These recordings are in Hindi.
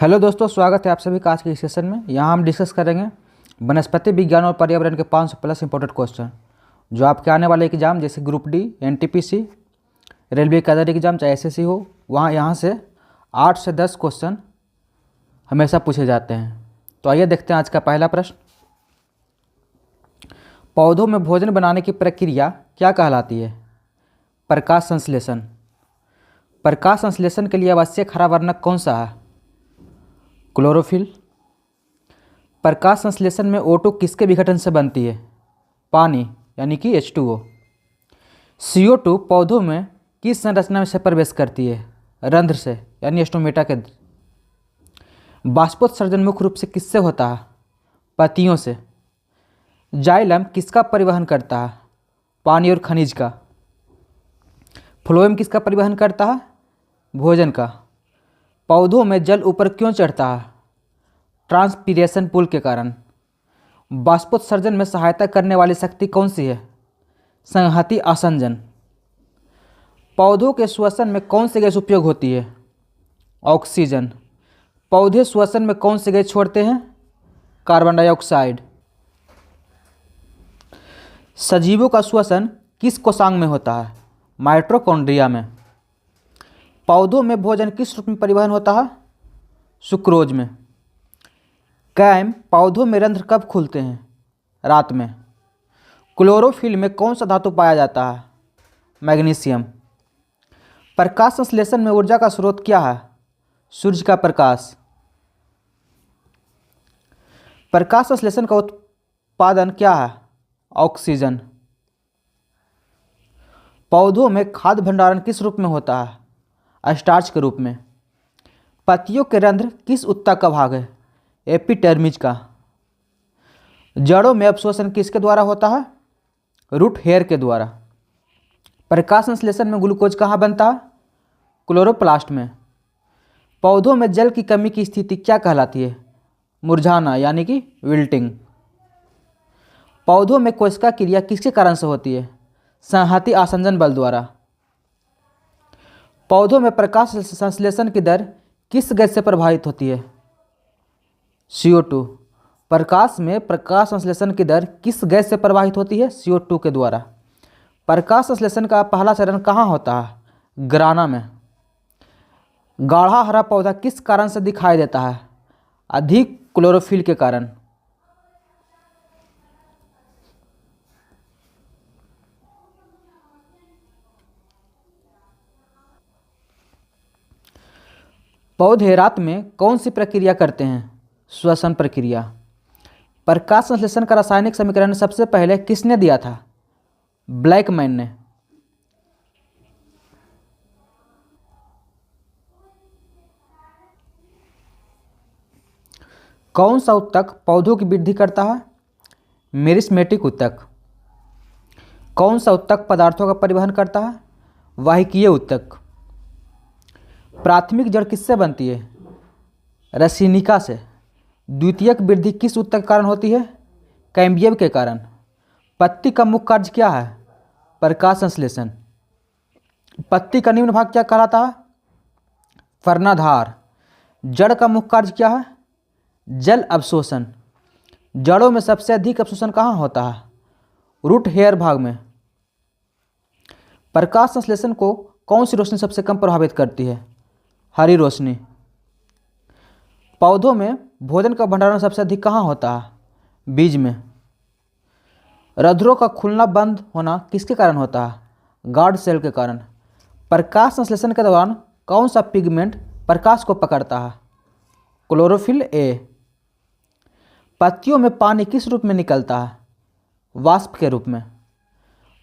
हेलो दोस्तों, स्वागत है आप सभी का आज के इस सेशन में। यहाँ हम डिस्कस करेंगे वनस्पति विज्ञान और पर्यावरण के 500 प्लस इंपॉर्टेंट क्वेश्चन जो आपके आने वाले एग्जाम जैसे ग्रुप डी, एनटीपीसी, रेलवे का अदर एग्जाम चाहे एसएससी हो, वहाँ यहाँ से 8 से 10 क्वेश्चन हमेशा पूछे जाते हैं। तो आइए देखते हैं आज का पहला प्रश्न। पौधों में भोजन बनाने की प्रक्रिया क्या कहलाती है? प्रकाश संश्लेषण। प्रकाश संश्लेषण के लिए आवश्यक हरा वर्णक कौन सा है? क्लोरोफिल। प्रकाश संश्लेषण में O2 किसके विघटन से बनती है? पानी यानी कि H2O। CO2 पौधों में किस संरचना से प्रवेश करती है? रंध्र से यानी स्टोमेटा के। बाष्पोत्सर्जन मुख्य रूप से किससे होता है? पत्तियों से। जाइलम किसका परिवहन करता है? पानी और खनिज का। फ्लोएम किसका परिवहन करता है? भोजन का। पौधों में जल ऊपर क्यों चढ़ता है? ट्रांसपीरेशन पुल के कारण। बाष्पोत्सर्जन में सहायता करने वाली शक्ति कौन सी है? संहति आसंजन। पौधों के श्वसन में कौन सी गैस उपयोग होती है? ऑक्सीजन। पौधे श्वसन में कौन सी गैस छोड़ते हैं? Carbon dioxide. सजीवों का श्वसन किस कोशांग में होता है? माइटोकॉन्ड्रिया में। पौधों में भोजन किस रूप में परिवहन होता है? सुक्रोज में। कैम पौधों में रंध्र कब खुलते हैं? रात में। क्लोरोफिल में कौन सा धातु पाया जाता है? मैग्नीशियम। प्रकाश संश्लेषण में ऊर्जा का स्रोत क्या है? सूर्य का प्रकाश। प्रकाश संश्लेषण का उत्पादन क्या है? ऑक्सीजन। पौधों में खाद्य भंडारण किस रूप में होता है? स्टार्च के रूप में। पत्तियों के रंध्र किस उत्तक का भाग है? एपिडर्मिस का। जड़ों में अवशोषण किसके द्वारा होता है? रूट हेयर के द्वारा। प्रकाश संश्लेषण में ग्लूकोज कहाँ बनता है? क्लोरोप्लास्ट में। पौधों में जल की कमी की स्थिति क्या कहलाती है? मुरझाना यानी कि विल्टिंग। पौधों में कोशिका क्रिया किसके कारण से होती है? संहति आसंजन बल द्वारा। पौधों में प्रकाश संश्लेषण की दर किस गैस से प्रभावित होती है? CO2। प्रकाश में प्रकाश संश्लेषण की दर किस गैस से प्रभावित होती है? CO2 के द्वारा। प्रकाश संश्लेषण का पहला चरण कहाँ होता है? ग्राना में। गाढ़ा हरा पौधा किस कारण से दिखाई देता है? अधिक क्लोरोफिल के कारण। पौधे रात में कौन सी प्रक्रिया करते हैं? श्वसन प्रक्रिया। प्रकाश संश्लेषण का रासायनिक समीकरण सबसे पहले किसने दिया था? ब्लैकमैन ने। कौन सा उत्तक पौधों की वृद्धि करता है? मेरिस्मेटिक उत्तक। कौन सा उत्तक पदार्थों का परिवहन करता है? वाहिकीय उत्तक। प्राथमिक जड़ किससे बनती है? रसीनिका से। द्वितीयक वृद्धि किस उत्तक के कारण होती है? कैम्बियम के कारण। पत्ती का मुख्य कार्य क्या है? प्रकाश संश्लेषण। पत्ती का निम्न भाग क्या कहलाता है? पर्णाधार। जड़ का मुख्य कार्य क्या है? जल अवशोषण। जड़ों में सबसे अधिक अवशोषण कहाँ होता है? रूट हेयर भाग में। प्रकाश संश्लेषण को कौन सी रोशनी सबसे कम प्रभावित करती है? हरी रोशनी। पौधों में भोजन का भंडारण सबसे अधिक कहाँ होता है? बीज में। रंध्रों का खुलना बंद होना किसके कारण होता है? गार्ड सेल के कारण। प्रकाश संश्लेषण के दौरान कौन सा पिगमेंट प्रकाश को पकड़ता है? Chlorophyll A. पत्तियों में पानी किस रूप में निकलता है? वाष्प के रूप में।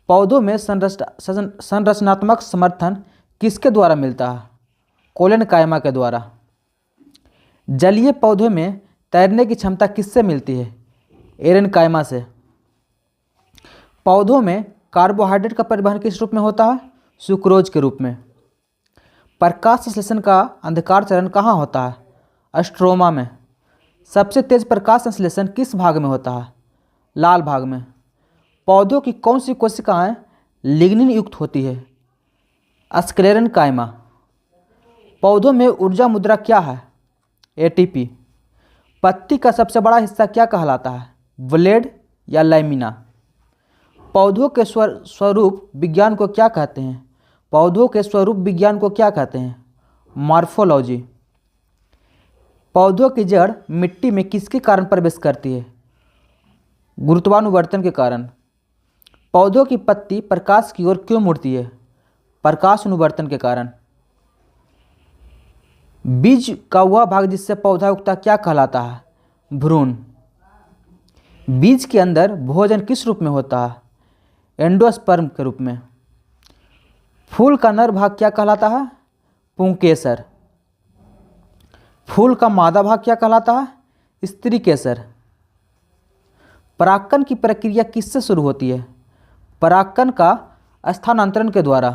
पौधों में संरचनात्मक समर्थन किसके द्वारा मिलता है? कोलेनकाइमा के द्वारा। जलीय पौधों में तैरने की क्षमता किससे मिलती है? एरेनकाइमा से। पौधों में कार्बोहाइड्रेट का परिवहन किस रूप में होता है? सुक्रोज के रूप में। प्रकाश संश्लेषण का अंधकार चरण कहाँ होता है? स्ट्रोमा में। सबसे तेज प्रकाश संश्लेषण किस भाग में होता है? लाल भाग में। पौधों की कौन सी कोशिकाएं लिग्निन युक्त होती है? स्क्लेरेनकाइमा। पौधों में ऊर्जा मुद्रा क्या है? एटीपी। पत्ती का सबसे बड़ा हिस्सा क्या कहलाता है, ब्लेड या लैमिना। पौधों के स्वरूप विज्ञान को क्या कहते हैं, पौधों के स्वरूप विज्ञान को क्या कहते हैं, मॉर्फोलॉजी। पौधों की जड़ मिट्टी में किसके कारण प्रवेश करती है, गुरुत्वानुवर्तन के कारण। पौधों की पत्ती प्रकाश की ओर क्यों मुड़ती है, प्रकाश अनुवर्तन के कारण। बीज का वह भाग जिससे पौधा उगता क्या कहलाता है, भ्रूण। बीज के अंदर भोजन किस रूप में होता है, एंडोस्पर्म के रूप में। फूल का नर भाग क्या कहलाता है, पुंकेसर। फूल का मादा भाग क्या कहलाता है, स्त्री केसर। परागकण की प्रक्रिया किससे शुरू होती है, परागकण का स्थानांतरण के द्वारा।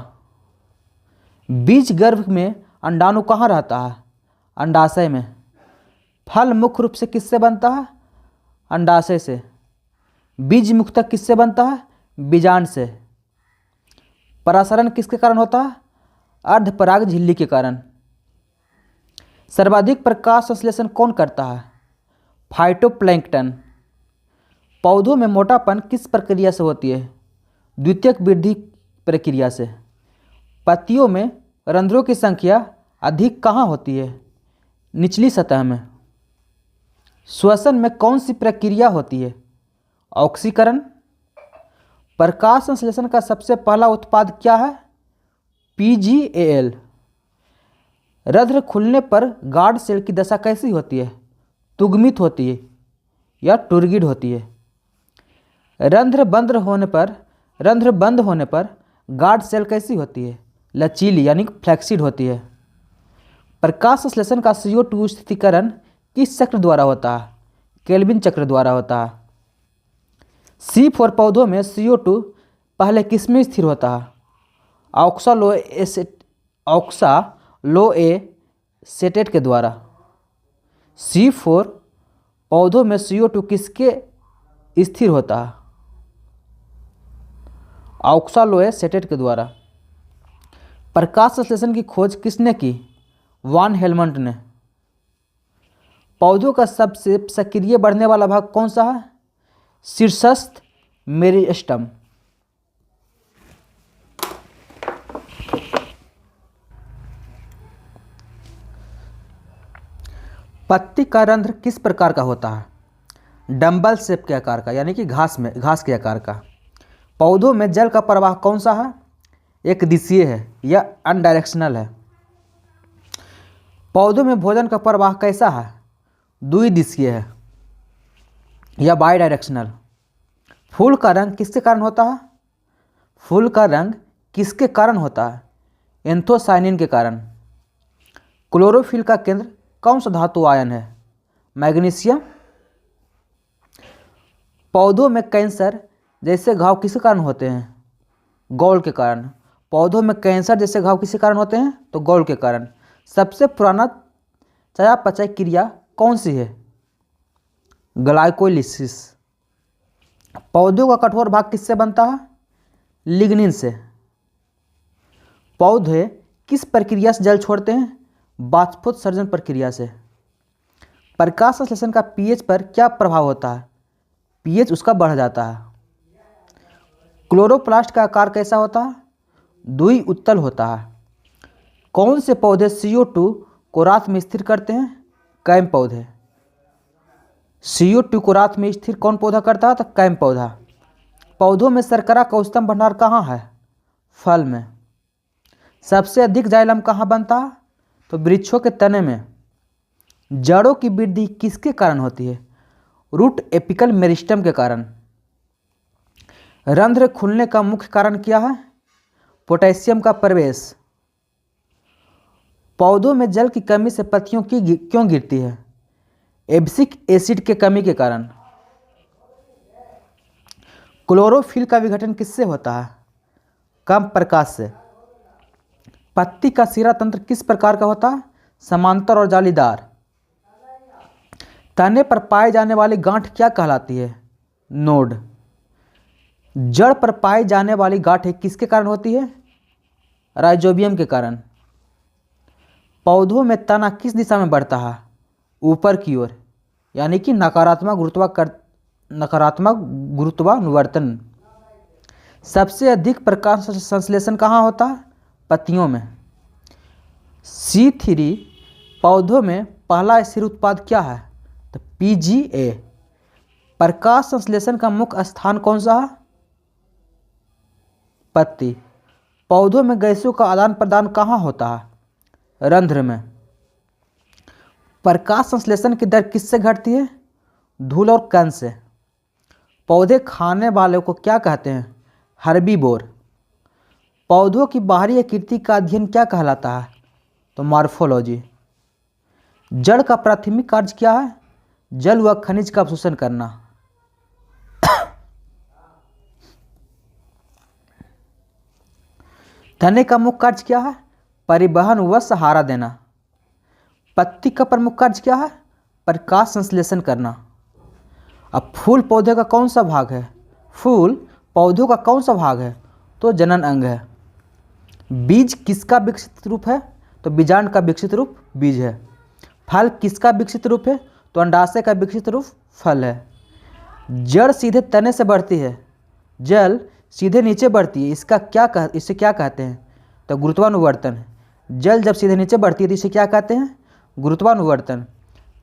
बीज गर्भ में अंडाणु कहाँ रहता है, अंडाशय में। फल मुख्य रूप से किससे बनता है, अंडाशय से। बीज मुख्यतः किससे बनता है, बीजांड से। परासरण किसके कारण होता है, अर्धपराग झिल्ली के कारण। सर्वाधिक प्रकाश संश्लेषण कौन करता है, फाइटोप्लैंक्टन। पौधों में मोटापन किस प्रक्रिया से होती है, द्वितीयक वृद्धि प्रक्रिया से। पत्तियों में रंध्रों की संख्या अधिक कहाँ होती है, निचली सतह में। श्वसन में कौन सी प्रक्रिया होती है, ऑक्सीकरण। प्रकाश संश्लेषण का सबसे पहला उत्पाद क्या है, PGAL। रंध्र खुलने पर गार्ड सेल की दशा कैसी होती है, तुगमित होती है या टुर्गिड होती है। रंध्र बंद होने पर गार्ड सेल कैसी होती है, लचीली यानी फ्लैक्सिड होती है। प्रकाश संश्लेषण का CO2 स्थिरीकरण किस चक्र द्वारा होता है, केल्विन चक्र द्वारा होता है। C4 पौधों में CO2 पहले किस में स्थिर होता है, ऑक्सालोएसेटेट के द्वारा। C4 पौधों में CO2 किसके स्थिर होता है, ऑक्सालोएसेटेट के द्वारा। प्रकाश संश्लेषण की खोज किसने की, वान हेलमंट ने। पौधों का सबसे सक्रिय बढ़ने वाला भाग कौन सा है, शीर्षस्थ मेरिस्टम। पत्ती का रंध्र किस प्रकार का होता है, डंबल शेप के आकार का यानी कि घास के आकार का। पौधों में जल का प्रवाह कौन सा है, एक दिशीय है या अनडायरेक्शनल है। पौधों में भोजन का प्रवाह कैसा है, द्विदिशीय है या बाई डायरेक्शनल। फूल का रंग किसके कारण होता है, फूल का रंग किसके कारण होता है, एंथोसायनिन के कारण। क्लोरोफिल का केंद्र कौन सा धातु आयन है, मैग्नीशियम। पौधों में कैंसर जैसे घाव किसके कारण होते हैं, गौल के कारण। पौधों में कैंसर जैसे घाव किसके कारण होते हैं, तो गौल के कारण। सबसे पुराना चयापचय क्रिया कौन सी है, ग्लाइकोलिसिस। पौधों का कठोर भाग किससे बनता है, लिग्निन से। पौधे किस प्रक्रिया से जल छोड़ते हैं, बाष्पोत्सर्जन प्रक्रिया से। प्रकाश संश्लेषण का pH पर क्या प्रभाव होता है, pH उसका बढ़ जाता है। क्लोरोप्लास्ट का आकार कैसा होता है, द्विउत्तल होता है। कौन से पौधे CO2 को रात में स्थिर करते हैं, कैम पौधे। CO2 को रात में स्थिर कौन पौधा करता है, तो कैम पौधा। पौधों में शर्करा का उच्चतम भंडार कहाँ है, फल में। सबसे अधिक जाइलम कहाँ बनता है, तो वृक्षों के तने में। जड़ों की वृद्धि किसके कारण होती है, रूट एपिकल मेरिस्टम के कारण। रंध्र खुलने का मुख्य कारण क्या है, पोटेशियम का प्रवेश। पौधों में जल की कमी से पत्तियों की क्यों गिरती है, एब्सिक एसिड के कमी के कारण। क्लोरोफिल का विघटन किससे होता है, कम प्रकाश से। पत्ती का सिरा तंत्र किस प्रकार का होता है, समांतर और जालीदार। तने पर पाए जाने वाली गांठ क्या कहलाती है, नोड। जड़ पर पाई जाने वाली गांठें किसके कारण होती है, राइजोबियम के कारण। पौधों में तना किस दिशा में बढ़ता है, ऊपर की ओर, यानी कि नकारात्मक गुरुत्वानुवर्तन। सबसे अधिक प्रकाश संश्लेषण कहाँ होता है? पत्तियों में। C3 पौधों में पहला स्थिर उत्पाद क्या है? तो PGA। प्रकाश संश्लेषण का मुख्य स्थान कौन सा है? पत्ती। पौधों में गैसों का आदान प्रदान कहाँ होता है? रंध्र में। प्रकाश संश्लेषण की दर किससे घटती है? धूल और कण से। पौधे खाने वाले को क्या कहते हैं? हर्बीवोर। पौधों की बाहरी आकृति का अध्ययन क्या कहलाता है? तो मॉर्फोलॉजी। जड़ का प्राथमिक कार्य क्या है? जल व खनिज का अवशोषण करना। तने का मुख्य कार्य क्या है? परिवहन व सहारा देना। पत्ती का प्रमुख कार्य क्या है? प्रकाश संश्लेषण करना। अब फूल पौधे का कौन सा भाग है? फूल पौधों का कौन सा भाग है? तो जनन अंग है। बीज किसका विकसित रूप है? तो बीजांड का विकसित रूप बीज है। फल किसका विकसित रूप है? तो अंडाशय का विकसित रूप फल है। जड़ सीधे तने से बढ़ती है, जल सीधे नीचे बढ़ती है, इसे क्या कहते हैं? तो गुरुत्वानुवर्तन। जल जब सीधे नीचे बढ़ती है तो इसे क्या कहते हैं? गुरुत्वानुवर्तन।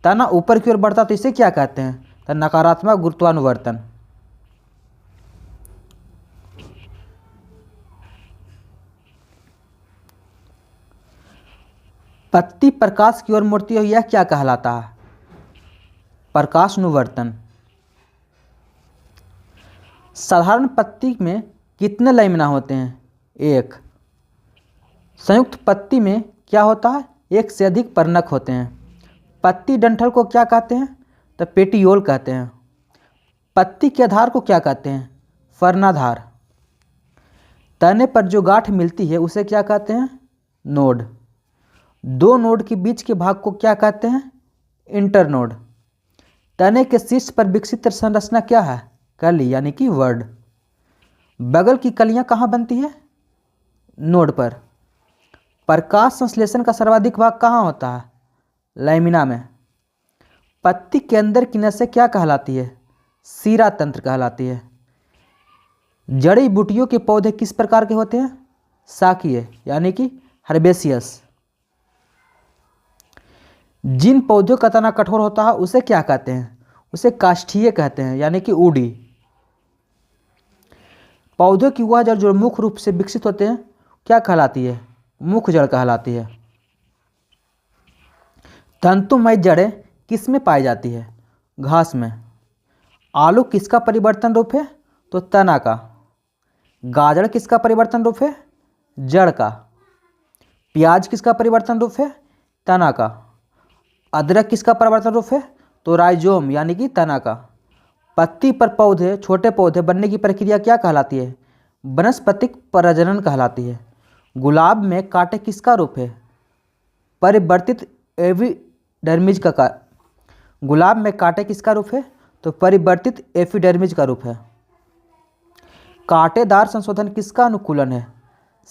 तना ऊपर की ओर बढ़ता तो इसे क्या कहते हैं? तो नकारात्मक गुरुत्वानुवर्तन। पत्ती प्रकाश की ओर मुड़ती है, यह क्या कहलाता है? प्रकाशानुवर्तन। साधारण पत्ती में कितने लैमिना होते हैं? एक। संयुक्त पत्ती में क्या होता है? एक से अधिक पर्णक होते हैं। पत्ती डंठल को क्या कहते हैं? तो पेटियोल कहते हैं। पत्ती के आधार को क्या कहते हैं? फर्नाधार। तने पर जो गांठ मिलती है उसे क्या कहते हैं? नोड। दो नोड के बीच के भाग को क्या कहते हैं? इंटरनोड। तने के शीर्ष पर विकसित संरचना क्या है? कली, यानी कि वर्ड। बगल की कलियां कहाँ बनती है? नोड पर। प्रकाश संश्लेषण का सर्वाधिक भाग कहाँ होता है? लैमिना में। पत्ती के अंदर की नसें क्या कहलाती है? सीरा तंत्र कहलाती है। जड़ी बूटियों के पौधे किस प्रकार के होते हैं? शाकीय, यानी कि हर्बेसियस। जिन पौधों का तना कठोर होता है उसे क्या कहते हैं? उसे काष्ठीय कहते हैं, यानी कि ऊडी। पौधों की वह जड़ जो मुख्य रूप से विकसित होते हैं क्या कहलाती है? मुख्य जड़ कहलाती है। तंतुमय जड़ें किस में पाई जाती है? घास में। आलू किसका परिवर्तन रूप है? तो तना का। गाजर किसका परिवर्तन रूप है? जड़ का। प्याज किसका परिवर्तन रूप है? तना का। अदरक किसका परिवर्तन रूप है? तो राइजोम, यानी कि तना का। पत्ती पर पौधे, छोटे पौधे बनने की प्रक्रिया क्या कहलाती है? वनस्पतिक प्रजनन कहलाती है। गुलाब में कांटे किसका रूप है? परिवर्तित एपिडर्मिस का। गुलाब में कांटे किसका रूप है? तो परिवर्तित एपिडर्मिस का रूप है। कांटेदार संशोधन किसका अनुकूलन है?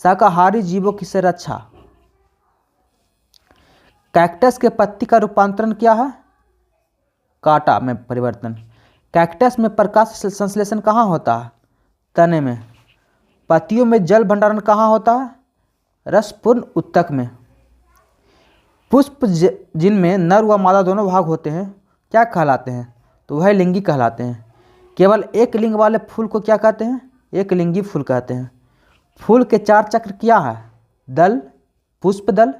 शाकाहारी जीवों की रक्षा। कैक्टस के पत्ती का रूपांतरण क्या है? कांटा में परिवर्तन। कैक्टस में प्रकाश संश्लेषण कहाँ होता है? तने में। पत्तियों में जल भंडारण कहाँ होता है? रसपूर्ण उत्तक में। पुष्प जिनमें नर व मादा दोनों भाग होते हैं क्या कहलाते हैं? तो वह लिंगी कहलाते हैं। केवल एक लिंग वाले फूल को क्या कहते हैं? एक लिंगी फूल कहते हैं। फूल के चार चक्र क्या है? दल, पुष्पदल,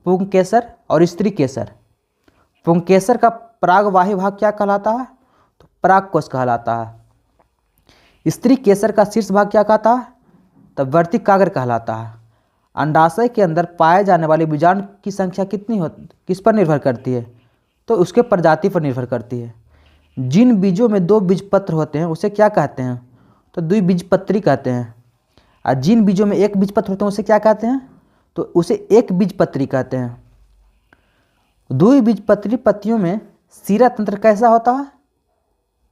पुंकेसर और स्त्री केसर। पुंकेसर का परागवाही भाग क्या कहलाता है? तो परागकोश कहलाता है। स्त्री केसर का शीर्ष भाग क्या कहता है? तो वर्तिकाग्र कहलाता है। अंडाशय के अंदर पाए जाने वाले बीजांड की संख्या किस पर निर्भर करती है? तो उसके प्रजाति पर निर्भर करती है। जिन बीजों में दो बीजपत्र होते हैं उसे क्या कहते हैं? तो द्विबीजपत्री कहते हैं। और जिन बीजों में एक बीजपत्र होते हैं उसे क्या कहते हैं? तो उसे एक बीजपत्री कहते हैं। द्विबीजपत्री पत्तियों में सीरा तंत्र कैसा होता है?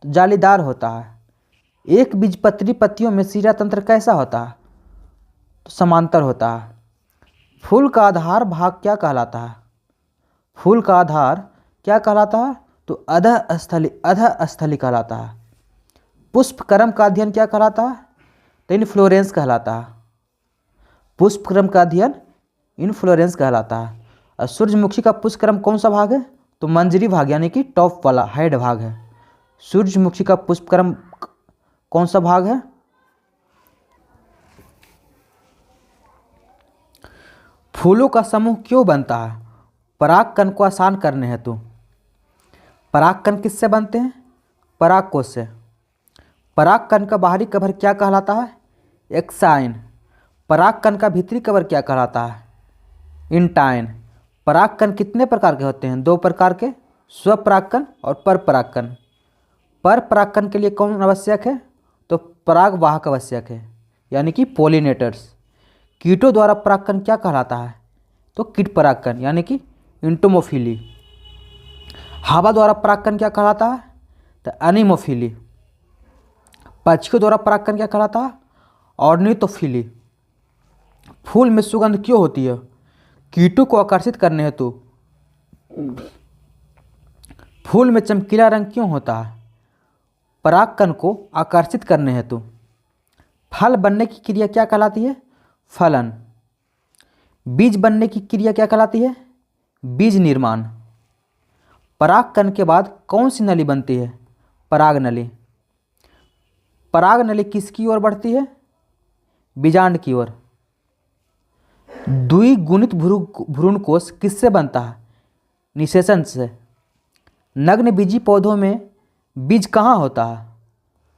तो जालीदार होता है। एक बीजपत्री पत्तियों में सीरा तंत्र कैसा होता है? तो समांतर होता है। फूल का आधार भाग क्या कहलाता है? फूल का आधार क्या कहलाता है? तो अधःस्थली कहलाता है। पुष्पक्रम का अध्ययन क्या कहलाता है? तो इनफ्लोरेंस कहलाता है। पुष्पक्रम का अध्ययन इनफ्लोरेंस कहलाता है। और सूरजमुखी का पुष्पक्रम कौन सा भाग है? तो मंजरी भाग यानी कि टॉप वाला हेड भाग है। सूरजमुखी का पुष्पक्रम कौन सा भाग है? फूलों का समूह क्यों बनता है? परागकण को आसान करने हेतु। परागकण किससे बनते हैं? परागकोश से। परागकण का बाहरी कवर क्या कहलाता है? एक्साइन। परागकण का भीतरी कवर क्या कहलाता है? इंटाइन। परागकण कितने प्रकार के होते हैं? 2 प्रकार के, स्वपरागकण और परपरागकण। परपरागकण के लिए कौन आवश्यक है? तो परागवाहक आवश्यक है, यानी कि पोलिनेटर्स। कीटों द्वारा परागकण क्या कहलाता है? तो कीट परागकण यानी कि इंटोमोफिली। हवा द्वारा परागकण क्या कहलाता है? तो एनिमोफिली। पक्षियों द्वारा परागकण क्या कहलाता है? ऑर्निथोफिली। फूल में सुगंध क्यों होती है? कीटों को आकर्षित करने हेतु। फूल में चमकीला रंग क्यों होता है? परागकण को आकर्षित करने हेतु। फल बनने की क्रिया क्या कहलाती है? फलन। बीज बनने की क्रिया क्या कहलाती है? बीज निर्माण। परागकण के बाद कौन सी नली बनती है? परागनली। परागनली किसकी ओर बढ़ती है? बीजांड की ओर। द्विगुणित भ्रूणकोश किससे बनता है? निषेचन से। नग्न बीजी पौधों में बीज कहाँ होता है?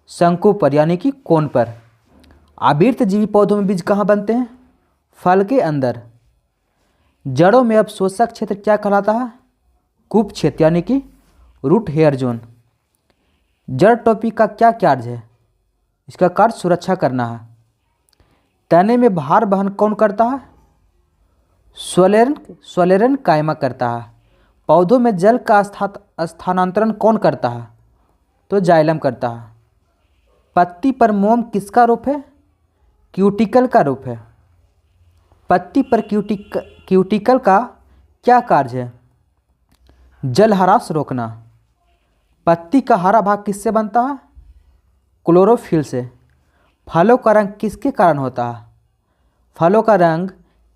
शंकु पर यानी कि कोन पर। आवर्त जीवी पौधों में बीज कहाँ बनते हैं? फल के अंदर। जड़ों में अवशोषक क्षेत्र क्या कहलाता है? कूप क्षेत्र यानी कि रूट हेयर जोन। जड़ टोपी का क्या कार्य है? इसका कार्य सुरक्षा करना है। तने में भार वहन कौन करता है? स्वलेरन कायमा करता है। पौधों में जल का स्थानांतरण कौन करता है? तो जाइलम करता है। पत्ती पर मोम किसका रूप है? क्यूटिकल का रूप है। पत्ती पर क्यूटिकल का क्या कार्य है? जलहरास रोकना। पत्ती का हरा भाग किससे बनता है? क्लोरोफिल से। फलों का रंग किसके कारण होता है? फलों का रंग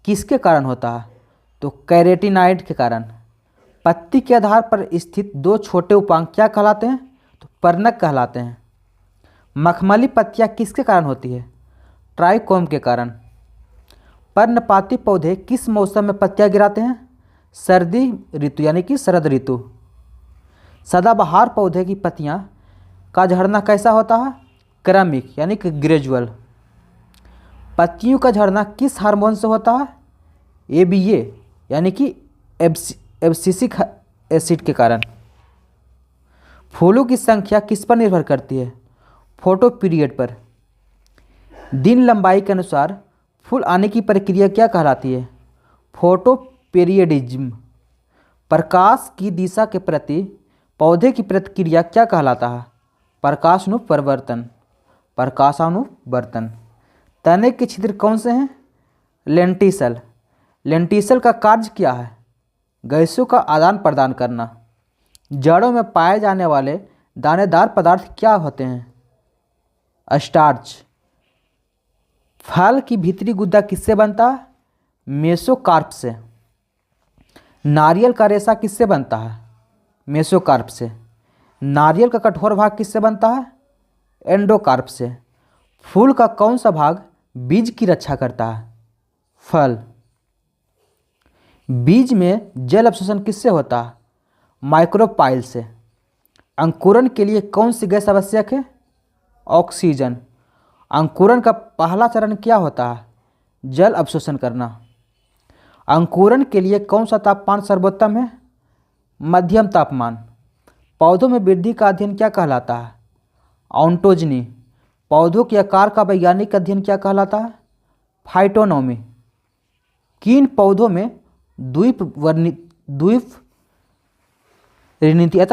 किसके कारण होता है? तो कैरेटिनाइड के कारण। पत्ती के आधार पर स्थित 2 छोटे उपांग क्या कहलाते हैं? तो पर्णक कहलाते हैं। मखमली पत्तियां किसके कारण होती है? ट्राइकोम के कारण। पर्णपाती पौधे किस मौसम में पत्तियां गिराते हैं? सर्दी ऋतु यानी कि शरद ऋतु। सदाबहार पौधे की पत्तियां का झड़ना कैसा होता है? क्रमिक यानी कि ग्रेजुअल। पत्तियों का झड़ना किस हार्मोन से होता है? ABA यानी कि एब्सिसिक एसिड के कारण। फूलों की संख्या किस पर निर्भर करती है? फोटो पीरियड पर। दिन लंबाई के अनुसार फूल आने की प्रक्रिया क्या कहलाती है? Photo periodism. प्रकाश की दिशा के प्रति पौधे की प्रतिक्रिया क्या कहलाता है? प्रकाशानुपवर्तन। प्रकाशानुवर्तन। तने के छिद्र कौन से हैं? लेंटिसल। लेंटिसल का कार्य क्या है? गैसों का आदान प्रदान करना। जड़ों में पाए जाने वाले दानेदार पदार्थ क्या होते हैं? स्टार्च। फल की भीतरी गुद्दा किससे बनता है? मेसोकार्प से। नारियल का रेशा किससे बनता है? मेसोकार्प से। नारियल का कठोर भाग किससे बनता है? एंडोकार्प से। फूल का कौन सा भाग बीज की रक्षा करता है? फल। बीज में जल अवशोषण किससे होता है? माइक्रोपाइल से। अंकुरण के लिए कौन सी गैस आवश्यक है? ऑक्सीजन। अंकुरण का पहला चरण क्या होता है? जल अवशोषण करना। अंकुरण के लिए कौन सा तापमान सर्वोत्तम है? मध्यम तापमान। पौधों में वृद्धि का अध्ययन क्या कहलाता है? ऑन्टोजनी। पौधों के आकार का वैज्ञानिक अध्ययन क्या कहलाता है? फाइटोनॉमी। किन पौधों में द्विवर्णीयता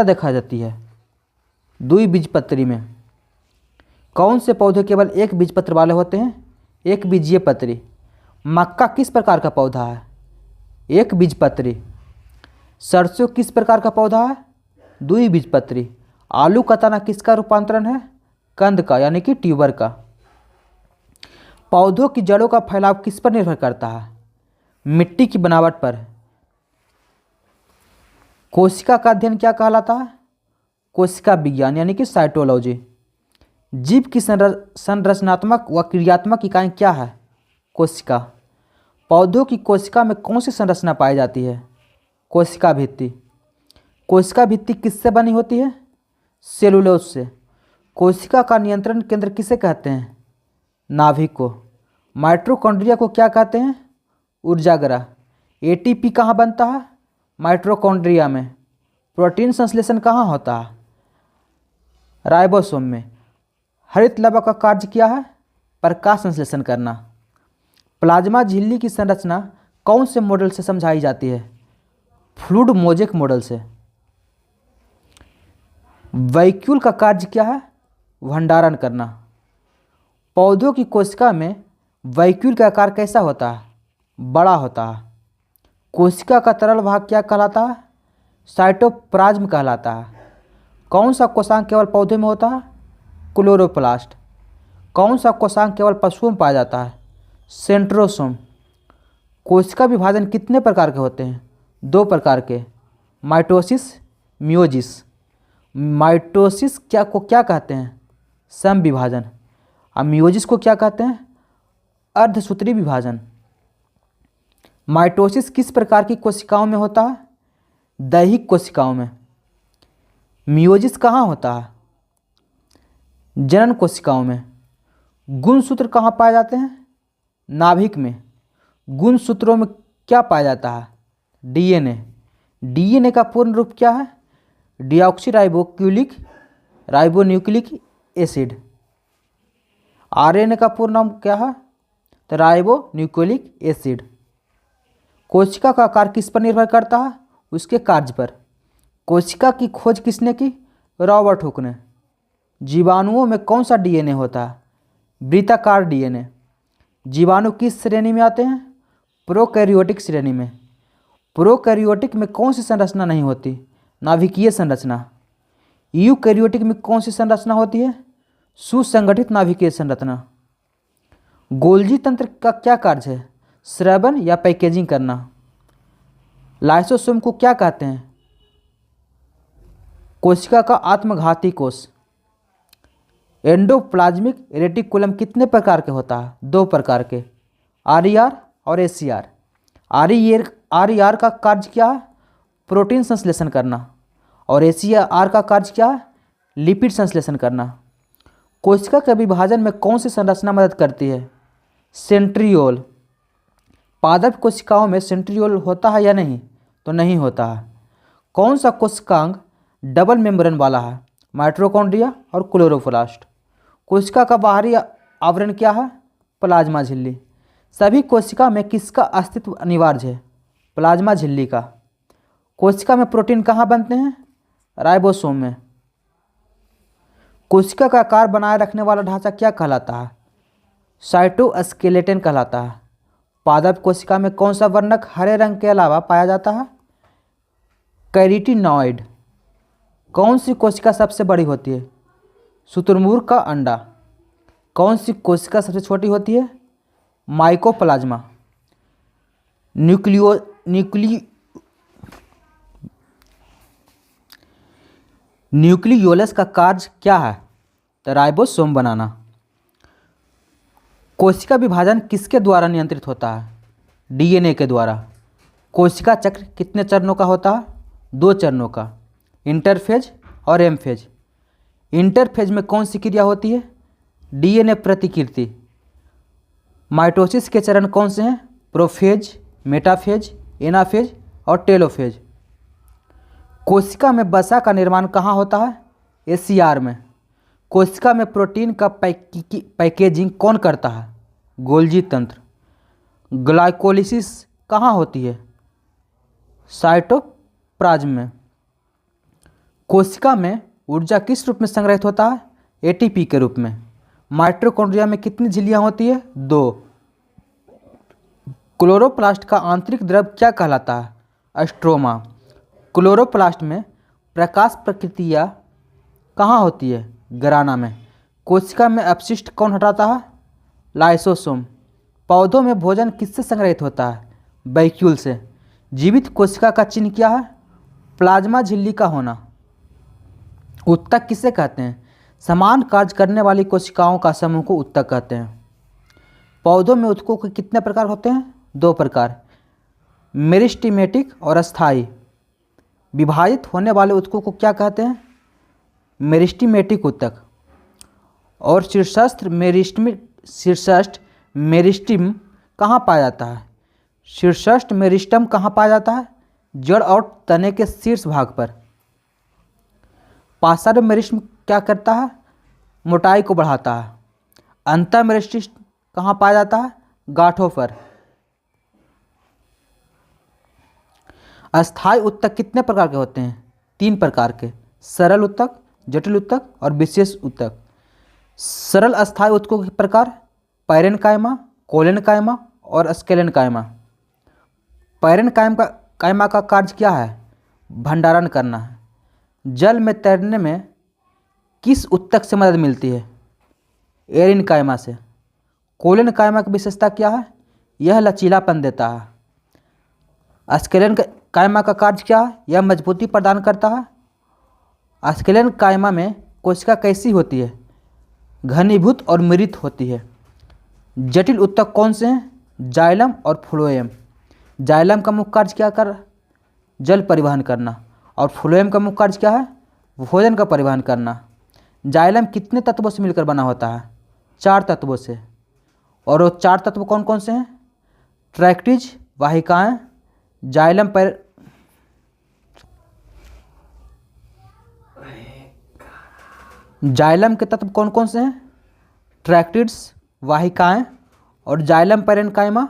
देखा जाती है? द्विबीजपत्री में। कौन से पौधे केवल एक बीजपत्र वाले होते हैं? एक बीजीय पत्री। मक्का किस प्रकार का पौधा है? एक बीजपत्री। सरसों किस प्रकार का पौधा है? द्विबीजपत्री। आलू का तना किसका रूपांतरण है? कंद का यानी कि ट्यूबर का। पौधों की जड़ों का फैलाव किस पर निर्भर करता है? मिट्टी की बनावट पर। कोशिका का अध्ययन क्या कहलाता है? कोशिका विज्ञान यानी कि साइटोलॉजी। जीव की संरचनात्मक व क्रियात्मक इकाई क्या है? कोशिका। पौधों की कोशिका में कौन सी संरचना पाई जाती है? कोशिका भित्ति। कोशिका भित्ति किससे बनी होती है? सेलुलोज से। कोशिका का नियंत्रण केंद्र किसे कहते हैं? नाभिक को। माइटोकॉन्ड्रिया को क्या कहते हैं? ऊर्जागृह। एटीपी कहाँ बनता है? माइटोकॉन्ड्रिया में। प्रोटीन संश्लेषण कहाँ होता है? राइबोसोम में। हरित लवक का कार्य क्या है? प्रकाश संश्लेषण करना। प्लाज्मा झिल्ली की संरचना कौन से मॉडल से समझाई जाती है? फ्लूइड मोज़ेक मॉडल से। वैक्यूल का कार्य क्या है? भंडारण करना। पौधों की कोशिका में वैक्यूल का आकार कैसा होता है? बड़ा होता है। कोशिका का तरल भाग क्या कहलाता है? साइटोप्लाज्म कहलाता है। कौन सा कोशांग केवल पौधे में होता है? क्लोरोप्लास्ट। कौन सा कोशांग केवल पशुओं में पाया जाता है? सेंट्रोसोम। कोशिका विभाजन कितने प्रकार के होते हैं? 2 प्रकार के, माइटोसिस, मियोसिस। माइटोसिस क्या कहते हैं? सम विभाजन। और मियोसिस को क्या कहते हैं? अर्धसूत्री विभाजन। माइटोसिस किस प्रकार की कोशिकाओं में होता है? दैहिक कोशिकाओं में। मियोसिस कहाँ होता है? जनन कोशिकाओं में। गुणसूत्र कहाँ पाए जाते हैं? नाभिक में। गुणसूत्रों में क्या पाया जाता है? डीएनए। डीएनए का पूर्ण रूप क्या है? Ribonucleic acid. आरएनए का पूर्ण नाम क्या है? तो राइबोन्यूक्लिक एसिड। कोशिका का आकार किस पर निर्भर करता है? उसके कार्य पर। कोशिका की खोज किसने की? रॉबर्ट हुक ने। जीवाणुओं में कौन सा डीएनए होता है? वृत्ताकार डीएनए। जीवाणु किस श्रेणी में आते हैं? प्रोकैरियोटिक श्रेणी में। प्रोकैरियोटिक में कौन सी संरचना नहीं होती? नाभिकीय संरचना। यूकैरियोटिक में कौन सी संरचना होती है? सुसंगठित नाभिकीय संरचना। गोल्जी तंत्र का क्या कार्य है? श्रवण या पैकेजिंग करना। लाइसोसोम को क्या कहते हैं? कोशिका का आत्मघाती कोष। एंडोप्लाज्मिक रेटिकुलम कितने प्रकार के होता है? 2 प्रकार के, आरईआर और एसीआर। आरईआर का कार्य क्या है? प्रोटीन संश्लेषण करना। और एसीआर का कार्य क्या है? लिपिड संश्लेषण करना। कोशिका के विभाजन में कौन सी संरचना मदद करती है? सेंट्रियोल। पादप कोशिकाओं में सेंट्रियोल होता है या नहीं? तो नहीं होता है। कौन सा कोशिकांग डबल मेम्ब्रेन वाला है? माइटोकॉन्ड्रिया और क्लोरोप्लास्ट। कोशिका का बाहरी आवरण क्या है? प्लाज्मा झिल्ली। सभी कोशिका में किसका अस्तित्व अनिवार्य है? प्लाज्मा झिल्ली का। कोशिका में प्रोटीन कहाँ बनते हैं? राइबोसोम में। कोशिका का आकार बनाए रखने वाला ढांचा क्या कहलाता है? साइटोस्केलेटन कहलाता है। पादप कोशिका में कौन सा वर्णक हरे रंग के अलावा पाया जाता है? कैरोटीनॉइड। कौन सी कोशिका सबसे बड़ी होती है? शुतुरमुर्ग का अंडा। कौन सी कोशिका सबसे छोटी होती है? माइकोप्लाज्मा। न्यूक्लियोलस का कार्य क्या है? तो राइबोसोम बनाना। कोशिका विभाजन किसके द्वारा नियंत्रित होता है? डीएनए के द्वारा। कोशिका चक्र कितने चरणों का होता है? 2 चरणों का, इंटरफेज और एमफेज। इंटरफेज में कौन सी क्रिया होती है? डीएनए प्रतिकृति। माइटोसिस के चरण कौन से हैं? प्रोफेज, मेटाफेज, एनाफेज और टेलोफेज। कोशिका में वसा का निर्माण कहाँ होता है? एसीआर में। कोशिका में प्रोटीन का पैकेजिंग कौन करता है? गोल्जी तंत्र। ग्लाइकोलिसिस कहाँ होती है? साइटोप्लाज्म में। कोशिका में ऊर्जा किस रूप में संग्रहित होता है? एटीपी के रूप में। माइटोकॉन्ड्रिया में कितनी झिल्लियाँ होती है? 2। क्लोरोप्लास्ट का आंतरिक द्रव क्या कहलाता है? स्ट्रोमा। क्लोरोप्लास्ट में प्रकाश प्रक्रिया कहाँ होती है? ग्राना में। कोशिका में अपशिष्ट कौन हटाता है? लाइसोसोम। पौधों में भोजन किससे संग्रहित होता है? वैक्यूल से। जीवित कोशिका का चिन्ह क्या है? प्लाज्मा झिल्ली का होना। उत्तक किसे कहते हैं? समान कार्य करने वाली कोशिकाओं का समूह को उत्तक कहते हैं। पौधों में उत्तकों के कितने प्रकार होते हैं? 2 प्रकार, मेरिस्टेमेटिक और अस्थायी। विभाजित होने वाले उत्तकों को क्या कहते हैं? मेरिस्टेमेटिक उत्तक। और शीर्षस्थ मेरिस्टम कहाँ पाया जाता है? शीर्षस्थ मेरिस्टम कहाँ पाया जाता है? जड़ और तने के शीर्ष भाग पर। पार्श्व मेरिस्टम क्या करता है? मोटाई को बढ़ाता है। अंतर मेरिस्टम कहाँ पाया जाता है? गांठों पर। अस्थायी उत्तक कितने प्रकार के होते हैं? 3 प्रकार के, सरल उत्तक, जटिल उत्तक और विशेष उत्तक। सरल अस्थायी उत्तकों के प्रकार पैरेनकाइमा, कोलेनकाइमा और स्क्लेरेनकाइमा। पैरेनकाइमा का कार्य क्या है? भंडारण करना है। जल में तैरने में किस उत्तक से मदद मिलती है? एरिनकाइमा से। कोलेनकाइमा की विशेषता क्या है? यह लचीलापन देता है। स्क्लेरेनकाइमा का कार्य क्या है? यह मजबूती प्रदान करता है। स्क्लेरेनकाइमा में कोशिका कैसी होती है? घनीभूत और मृत होती है। जटिल उत्तक कौन से हैं? जाइलम और फ्लोएम। जाइलम का मुख्य कार्य क्या कर? जल परिवहन करना। और फ्लोएम का मुख्य कार्य क्या है? भोजन का परिवहन करना। जाइलम कितने तत्वों से मिलकर बना होता है? 4 तत्वों से। और वो 4 तत्व कौन कौन से हैं? ट्रैक्टिज वाहिकाएं, जाइलम पर जाइलम के तत्व कौन कौन से हैं? ट्रैक्टिड्स वाहिकाएं और जाइलम पैरेनकाइमा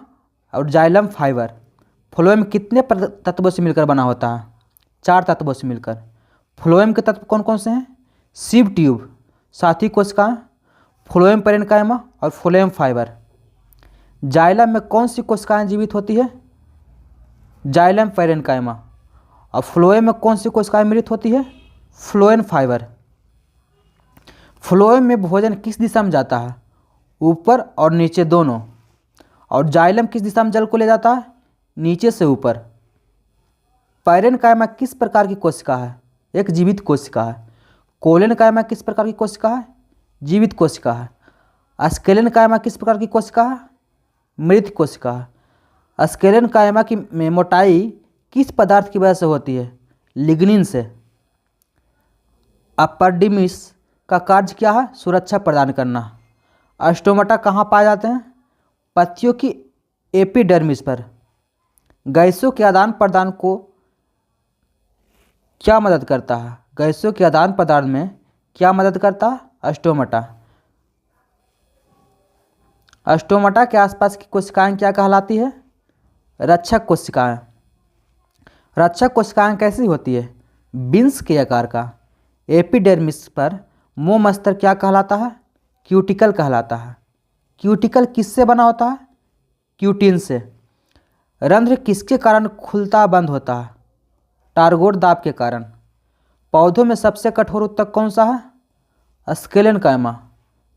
और जाइलम फाइबर। फ्लोएम कितने तत्वों से मिलकर बना होता है? 4 तत्वों से मिलकर। फ्लोएम के तत्व कौन कौन से हैं? सिव ट्यूब, साथी कोशिकाएं, फ्लोएम पैरेनकाइमा और फ्लोएम फाइबर। जाइलम में कौन सी कोशिकाएं जीवित होती है? Xylem parenchyma. और फ्लोएम में कौन सी कोशिकाएं मृत होती है? Phloem fibre. फ्लोएम में भोजन किस दिशा में जाता है? ऊपर और नीचे दोनों। और जाइलम किस दिशा में जल को ले जाता है? नीचे से ऊपर। पैरेनकाइमा किस प्रकार की कोशिका है? एक जीवित कोशिका है। कोलेनकाइमा किस प्रकार की कोशिका है? जीवित कोशिका है। स्क्लेरेनकाइमा किस प्रकार की कोशिका है? मृत कोशिका है। स्क्लेरेनकाइमा की में मोटाई किस पदार्थ की वजह से होती है? लिग्निन से। एपिडर्मिस का कार्य क्या है? सुरक्षा प्रदान करना। स्टोमाटा कहाँ पाए जाते हैं? पत्तियों की एपिडर्मिस पर। गैसों के आदान प्रदान को क्या मदद करता है? गैसों के आदान प्रदान में क्या मदद करता है? स्टोमाटा। स्टोमाटा के आसपास की कोशिकाएं क्या कहलाती है? रक्षक कोशिकाएं। रक्षक कोशिकाएं कैसी होती है? बीन्स के आकार का। एपिडर्मिस पर मोम स्तर क्या कहलाता है? क्यूटिकल कहलाता है। क्यूटिकल किससे बना होता है? क्यूटिन से। रंध्र किसके कारण खुलता बंद होता है? टारगोट दाब के कारण। पौधों में सबसे कठोर उत्तक कौन सा है? स्क्लेरेनकाइमा।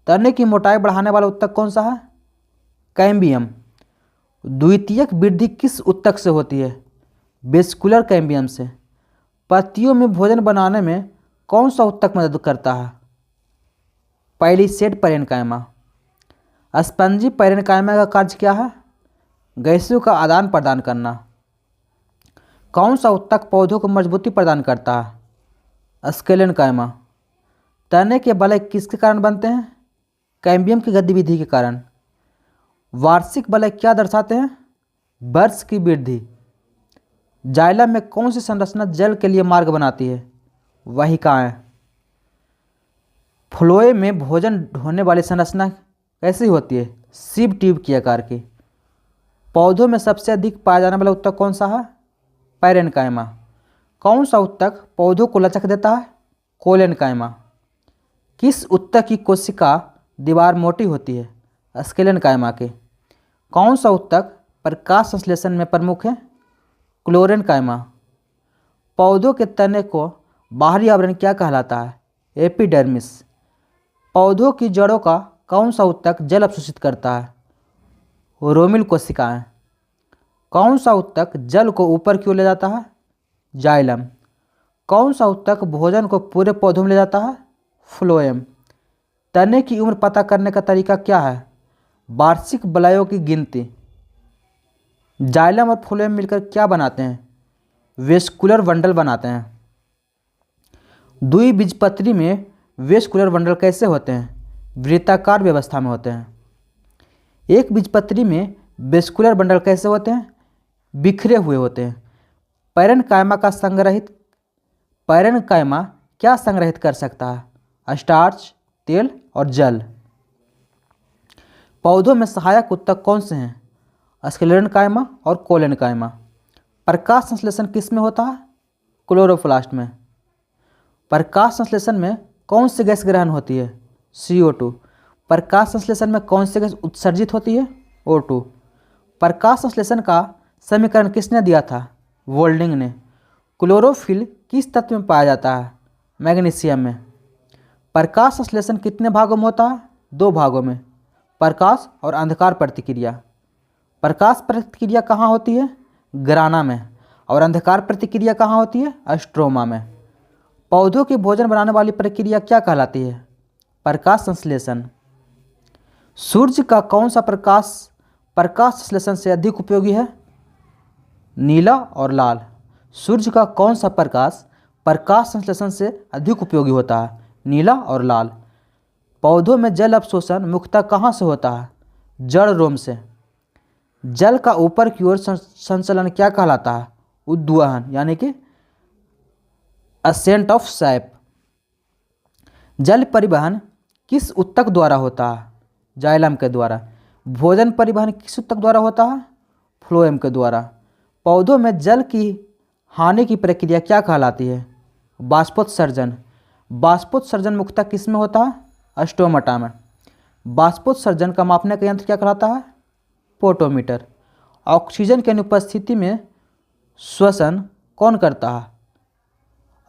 तने की मोटाई बढ़ाने वाला उत्तक कौन सा है? कैम्बियम। द्वितीयक वृद्धि किस उत्तक से होती है? वेस्कुलर कैम्बियम से। पत्तियों में भोजन बनाने में कौन सा उत्तक मदद करता है? Palisade parenchyma. स्पंजी पैरेनकाइमा का कार्य क्या है? गैसों का आदान प्रदान करना। कौन सा उत्तक पौधों को मजबूती प्रदान करता है? स्क्लेरेनकाइमा। तने के बलय किसके कारण बनते हैं? कैम्बियम की गतिविधि के कारण। वार्षिक बलय क्या दर्शाते हैं? वर्ष की वृद्धि। जाइलम में कौन सी संरचना जल के लिए मार्ग बनाती है? वाहिकाएं। फ्लोएम में भोजन ढोने वाली संरचना कैसी होती है? सिव ट्यूब की आकार की। पौधों में सबसे अधिक पाया जाने वाला उत्तक कौन सा है? पैरेनकाइमा। कौन सा उत्तक पौधों को लचक देता है? कोलेनकाइमा। किस उत्तक की कोशिका दीवार मोटी होती है? स्क्लेरेनकाइमा के। कौन सा उत्तक प्रकाश संश्लेषण में प्रमुख है? क्लोरेनकाइमा। पौधों के तने को बाहरी आवरण क्या कहलाता है? एपिडर्मिस। पौधों की जड़ों का कौन सा ऊतक जल अवशोषित करता है? रोमिल कोशिकाएं। कौन सा ऊतक जल को ऊपर की ओर ले जाता है? जाइलम। कौन सा ऊतक भोजन को पूरे पौधों में ले जाता है? फ्लोएम। तने की उम्र पता करने का तरीका क्या है? वार्षिक बलयों की गिनती। जाइलम और फ्लोएम मिलकर क्या बनाते हैं? वेस्कुलर बंडल बनाते हैं। द्विबीजपत्री में वेस्कुलर बंडल कैसे होते हैं? वृत्ताकार व्यवस्था में होते हैं। एक बीजपत्री में वेस्कुलर बंडल कैसे होते हैं? बिखरे हुए होते हैं। पैरेन्काइमा क्या संग्रहित कर सकता है? स्टार्च, तेल और जल। पौधों में सहायक ऊतक कौन से हैं? स्क्लेरेन्काइमा और कोलेन्काइमा। प्रकाश संश्लेषण किस में होता है? क्लोरोप्लास्ट में। प्रकाश संश्लेषण में कौन सी गैस ग्रहण होती है? CO2। प्रकाश संश्लेषण में कौन सी गैस उत्सर्जित होती है? O2। प्रकाश संश्लेषण का समीकरण किसने दिया था? वोल्डिंग ने। क्लोरोफिल किस तत्व में पाया जाता है? मैग्नीशियम में। प्रकाश संश्लेषण कितने भागों में होता है? 2 भागों में, प्रकाश और अंधकार प्रतिक्रिया। प्रकाश प्रतिक्रिया कहाँ होती है? ग्राना में। और अंधकार प्रतिक्रिया कहाँ होती है? स्ट्रोमा में। पौधों के भोजन बनाने वाली प्रक्रिया क्या कहलाती है? प्रकाश संश्लेषण। सूर्य का कौन सा प्रकाश प्रकाश संश्लेषण से अधिक उपयोगी है? नीला और लाल। सूर्य का कौन सा प्रकाश प्रकाश संश्लेषण से अधिक उपयोगी होता है? नीला और लाल। पौधों में जल अवशोषण मुख्यतः कहाँ से होता है? जड़ रोम से। जल का ऊपर की ओर संचलन क्या कहलाता है? उद्वहन, यानी कि असेंट ऑफ सैप। जल परिवहन किस ऊतक द्वारा होता है? जाइलम के द्वारा। भोजन परिवहन किस ऊतक द्वारा होता है? फ्लोएम के द्वारा। पौधों में जल की हानि की प्रक्रिया क्या कहलाती है? बाष्पोत्सर्जन। बाष्पोत्सर्जन मुख्यतः किस में होता है? स्टोमाटा में। बाष्पोत्सर्जन का मापने का यंत्र क्या कहलाता है? पोटोमीटर। ऑक्सीजन की अनुपस्थिति में श्वसन कौन करता है?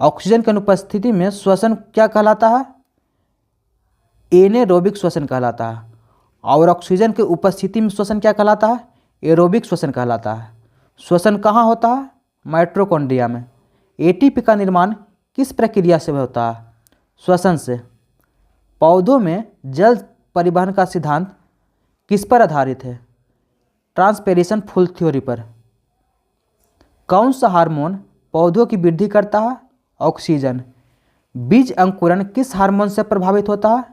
ऑक्सीजन की अनुपस्थिति में श्वसन क्या कहलाता है? एनेरोबिक श्वसन कहलाता है। और ऑक्सीजन की उपस्थिति में श्वसन क्या कहलाता है? एरोबिक श्वसन कहलाता है। श्वसन कहाँ होता है? माइटोकॉन्ड्रिया में। एटीपी का निर्माण किस प्रक्रिया से होता है? श्वसन से। पौधों में जल परिवहन का सिद्धांत किस पर आधारित है? ट्रांसपेरेशन फूल थ्योरी पर। कौन सा हार्मोन पौधों की वृद्धि करता है? ऑक्सीजन। बीज अंकुरण किस हार्मोन से प्रभावित होता है?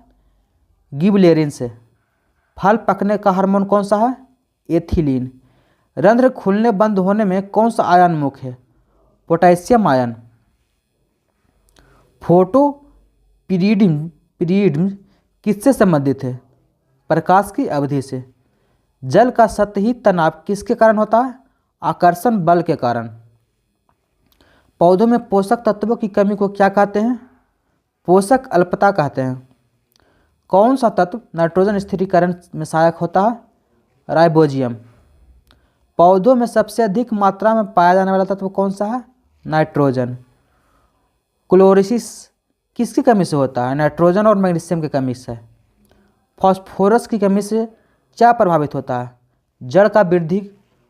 गिबरेलिन से। फल पकने का हार्मोन कौन सा है? एथिलीन। रंध्र खुलने बंद होने में कौन सा आयन मुख्य है? Potassium ion. फोटो पीरियड किससे संबंधित है? प्रकाश की अवधि से। जल का सतही तनाव किसके कारण होता है? आकर्षण बल के कारण। पौधों में पोषक तत्वों की कमी को क्या कहते हैं? पोषक अल्पता कहते हैं। कौन सा तत्व नाइट्रोजन स्थिरीकरण में सहायक होता है? राइबोजियम। पौधों में सबसे अधिक मात्रा में पाया जाने वाला तत्व कौन सा है? नाइट्रोजन। क्लोरोसिस किसकी कमी से होता है? नाइट्रोजन और मैग्नीशियम की कमी से। फास्फोरस की कमी से क्या प्रभावित होता है? जड़ का वृद्धि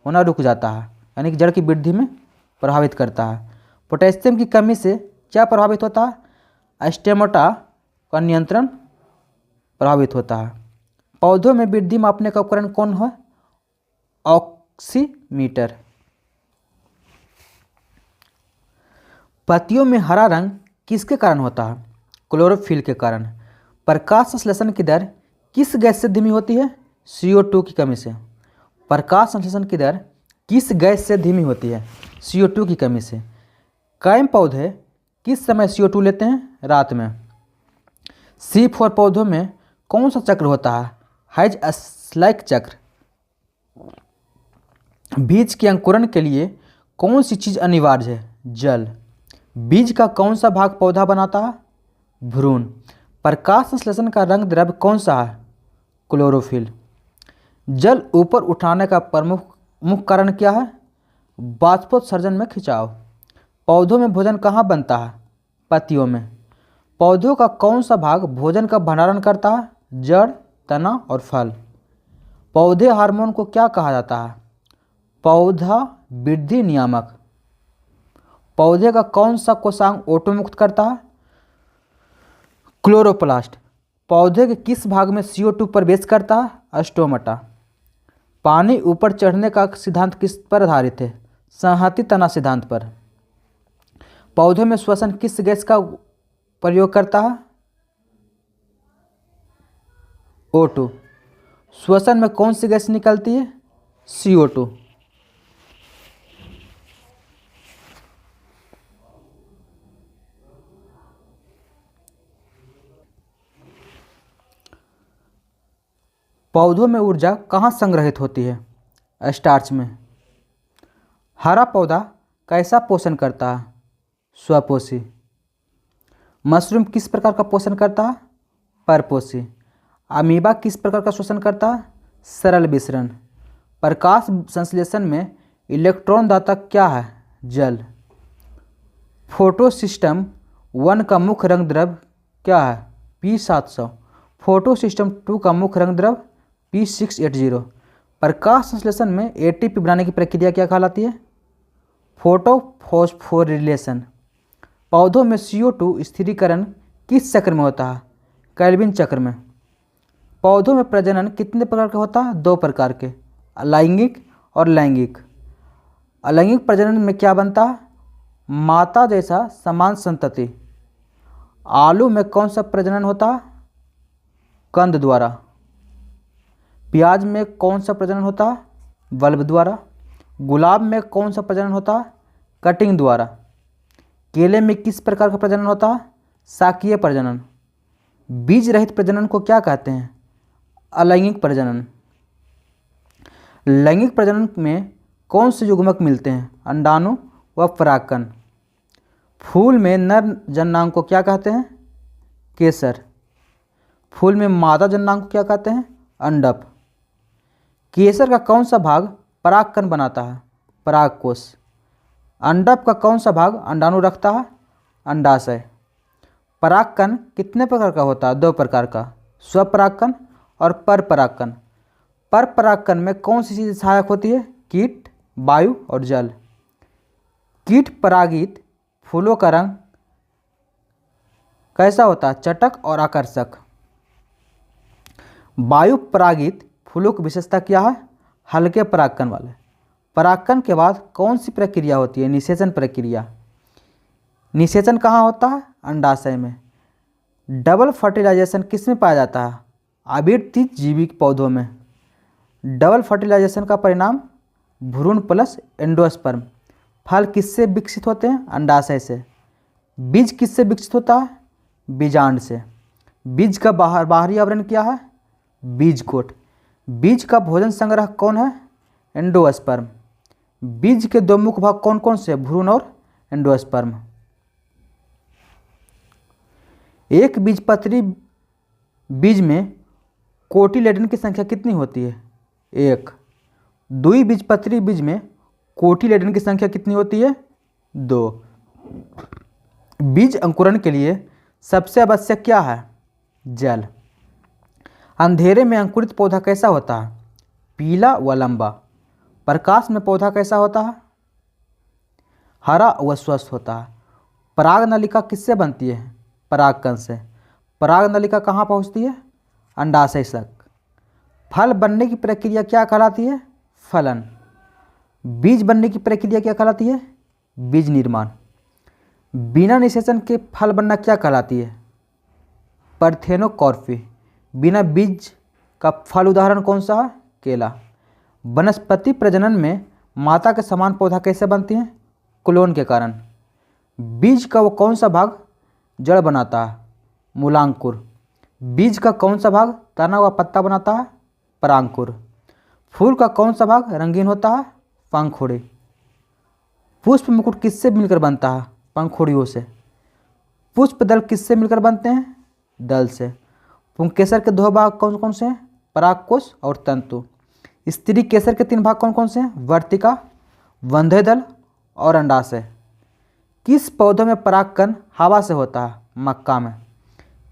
होना रुक जाता है, यानी कि जड़ की वृद्धि में प्रभावित करता है। पोटेशियम की कमी से क्या प्रभावित होता है? स्टेमोटा का नियंत्रण प्रभावित होता है। पौधों में वृद्धि मापने का उपकरण कौन है? ऑक्सीमीटर। पत्तियों में हरा रंग किसके कारण होता है? क्लोरोफिल के कारण। प्रकाश संश्लेषण की दर किस गैस से धीमी होती है? CO2 की कमी से। प्रकाश संश्लेषण की दर किस गैस से धीमी होती है? CO2 की कमी से। कायम पौधे किस समय CO2 लेते हैं? रात में। C4 पौधों में कौन सा चक्र होता है? हाइज-स्लाइक चक्र। बीज के अंकुरण के लिए कौन सी चीज़ अनिवार्य है? जल। बीज का कौन सा भाग पौधा बनाता है? भ्रूण। प्रकाश संश्लेषण का रंग द्रव्य कौन सा है? क्लोरोफिल। जल ऊपर उठाने का प्रमुख कारण क्या है? बाष्पोत्सर्जन में खिंचाव। पौधों में भोजन कहाँ बनता है? पत्तियों में। पौधों का कौन सा भाग भोजन का भंडारण करता है? जड़, तना और फल। पौधे हार्मोन को क्या कहा जाता है? पौधा वृद्धि नियामक। पौधे का कौन सा कोशांग ओटो मुक्त करता है? क्लोरोप्लास्ट। पौधे के किस भाग में CO2 प्रवेश करता है? स्टोमेटा। पानी ऊपर चढ़ने का सिद्धांत किस पर आधारित है? संहति तना सिद्धांत पर। पौधों में श्वसन किस गैस का प्रयोग करता है? O2। श्वसन में कौन सी गैस निकलती है? CO2। पौधों में ऊर्जा कहाँ संग्रहित होती है? स्टार्च में। हरा पौधा कैसा पोषण करता है? स्वपोषी। मशरूम किस प्रकार का पोषण करता है? परपोषी। अमीबा किस प्रकार का श्वसन करता है? सरल विसरण। प्रकाश संश्लेषण में इलेक्ट्रॉन दाता क्या है? जल। फोटो सिस्टम 1 का मुख्य रंग द्रव्य क्या है? P700। फोटो सिस्टम 2 का मुख्य रंग द्रव्य P680। प्रकाश संश्लेषण में ATP बनाने की प्रक्रिया क्या कहलाती है? फोटोफॉस्फोरिलेशन। पौधों में CO2 स्थिरीकरण किस चक्र में होता है? कैल्विन चक्र में। पौधों में प्रजनन कितने प्रकार का होता है? 2 प्रकार के, अलैंगिक और लैंगिक। अलैंगिक प्रजनन में क्या बनता है? माता जैसा समान संतति। आलू में कौन सा प्रजनन होता है? कंद द्वारा। प्याज में कौन सा प्रजनन होता है? बल्ब द्वारा। गुलाब में कौन सा प्रजनन होता है? कटिंग द्वारा। केले में किस प्रकार का प्रजनन होता है? शाकीय प्रजनन। बीज रहित प्रजनन को क्या कहते हैं? अलैंगिक प्रजनन। लैंगिक प्रजनन में कौन से युग्मक मिलते हैं? अंडाणु व परागकण। फूल में नर जननांग को क्या कहते हैं? केसर। फूल में मादा जननांग को क्या कहते हैं? अंडप। केसर का कौन सा भाग परागकण बनाता है? परागकोश। अंडप का कौन सा भाग अंडाणु रखता है? अंडाशय। परागकण कितने प्रकार का होता है? 2 प्रकार का, स्वपरागकण और परपरागकण। परपरागकण में कौन सी चीज़ सहायक होती है? कीट, वायु और जल। कीट परागित फूलों का रंग कैसा होता है? चटक और आकर्षक। वायु परागित फूलों की विशेषता क्या है? हल्के परागकण वाले। परागकण के बाद कौन सी प्रक्रिया होती है? निषेचन प्रक्रिया। निषेचन कहाँ होता है? अंडाशय में। डबल फर्टिलाइजेशन किस में पाया जाता है? आवृत्ति जीवी पौधों में। डबल फर्टिलाइजेशन का परिणाम भ्रूण प्लस एंडोस्पर्म। फल किससे विकसित होते हैं? अंडाशय से। बीज किससे विकसित होता है? बीजांड से। बीज का बाहरी आवरण क्या है? बीजकोट। बीज का भोजन संग्रह कौन है? एंडोस्पर्म। बीज के 2 मुख्य भाग कौन कौन से? भ्रूण और एंडोस्पर्म। एक बीजपत्री बीज में कोटिलेडन की संख्या कितनी होती है? 1। द्विबीजपत्री बीज में कोटिलेडन की संख्या कितनी होती है? 2। बीज अंकुरण के लिए सबसे आवश्यक क्या है? जल। अंधेरे में अंकुरित पौधा कैसा होता है? पीला व लंबा। प्रकाश में पौधा कैसा होता है? हरा व स्वस्थ होता है। पराग नलिका किससे बनती है? परागकण से। पराग नलिका कहाँ पहुँचती है? अंडाशय तक। फल बनने की प्रक्रिया क्या कहलाती है? फलन। बीज बनने की प्रक्रिया क्या कहलाती है? बीज निर्माण। बिना निषेचन के फल बनना क्या कहलाती है? पार्थेनोकॉर्फी। बिना बीज का फल उदाहरण कौन सा है? केला। वनस्पति प्रजनन में माता के समान पौधा कैसे बनती हैं? क्लोन के कारण। बीज का वो कौन सा भाग जड़ बनाता है? मूलांकुर। बीज का कौन सा भाग तना व पत्ता बनाता है? परांकुर। फूल का कौन सा भाग रंगीन होता है? पंखुड़ी। पुष्प मुकुट किससे मिलकर बनता है? पंखुड़ियों से। पुष्प दल किससे मिलकर बनते हैं? दल से। पुंकेसर के 2 भाग कौन कौन से हैं? परागकोश और तंतु। स्त्री केसर के 3 भाग कौन कौन से हैं? वर्तिका, वंध्य दल और अंडाशय। किस पौधों में परागकण हवा से होता है? मक्का में।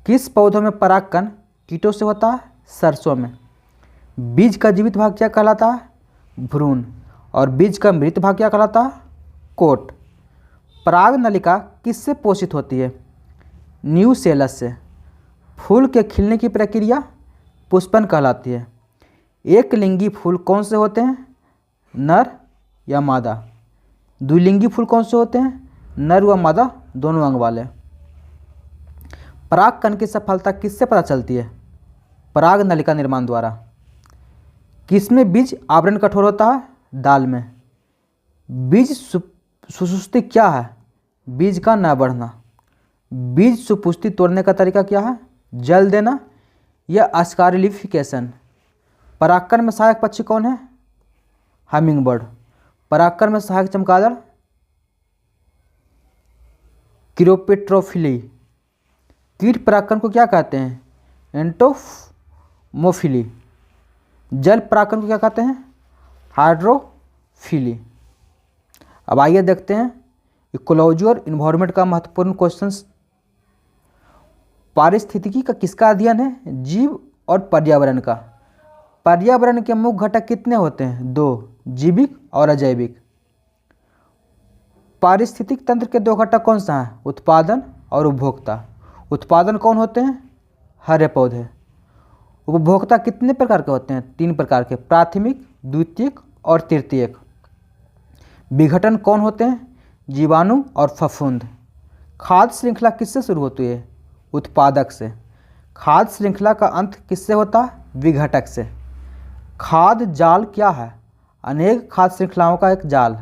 किस पौधों में परागकण कीटों से होता है? सरसों में। बीज का जीवित भाग क्या कहलाता है? भ्रूण। और बीज का मृत भाग क्या कहलाता है? कोट। पराग नलिका किससे पोषित होती है? न्यूसेलस से। फूल के खिलने की प्रक्रिया पुष्पन कहलाती है। एक लिंगी फूल कौन से होते हैं? नर या मादा? द्विलिंगी फूल कौन से होते हैं? नर व मादा दोनों अंग वाले। परागकण की सफलता किससे पता चलती है? पराग नलिका निर्माण द्वारा। किसमें बीज आवरण कठोर होता है? दाल में। बीज सुपुष्टि क्या है? बीज का न बढ़ना। बीज सुपुष्टि तोड़ने का तरीका क्या है? जल देना या अस्कारिलिफिकेशन। परागकण में सहायक पक्षी कौन है? हमिंगबर्ड। परागकण में सहायक चमगादड़? क्रियोपेट्रोफिली। कीट परागकण को क्या कहते हैं? एंटोमोफिली। जल परागकण को क्या कहते हैं? हाइड्रोफिली। अब आइए देखते हैं इकोलॉजी और इन्वायरमेंट का महत्वपूर्ण क्वेश्चन। पारिस्थितिकी का किसका अध्ययन है? जीव और पर्यावरण का। पर्यावरण के मुख्य घटक कितने होते हैं? 2, जैविक और अजैविक। पारिस्थितिक तंत्र के 2 घटक कौन सा हैं? उत्पादन और उपभोक्ता। उत्पादन कौन होते हैं? हरे पौधे। उपभोक्ता कितने प्रकार के होते हैं? 3 प्रकार के, प्राथमिक, द्वितीयक और तृतीयक। विघटन कौन होते हैं? जीवाणु और फफूंद। खाद्य श्रृंखला किससे शुरू होती है? उत्पादक से। खाद्य श्रृंखला का अंत किससे होता है? विघटक से। खाद्य जाल क्या है? अनेक खाद्य श्रृंखलाओं का एक जाल।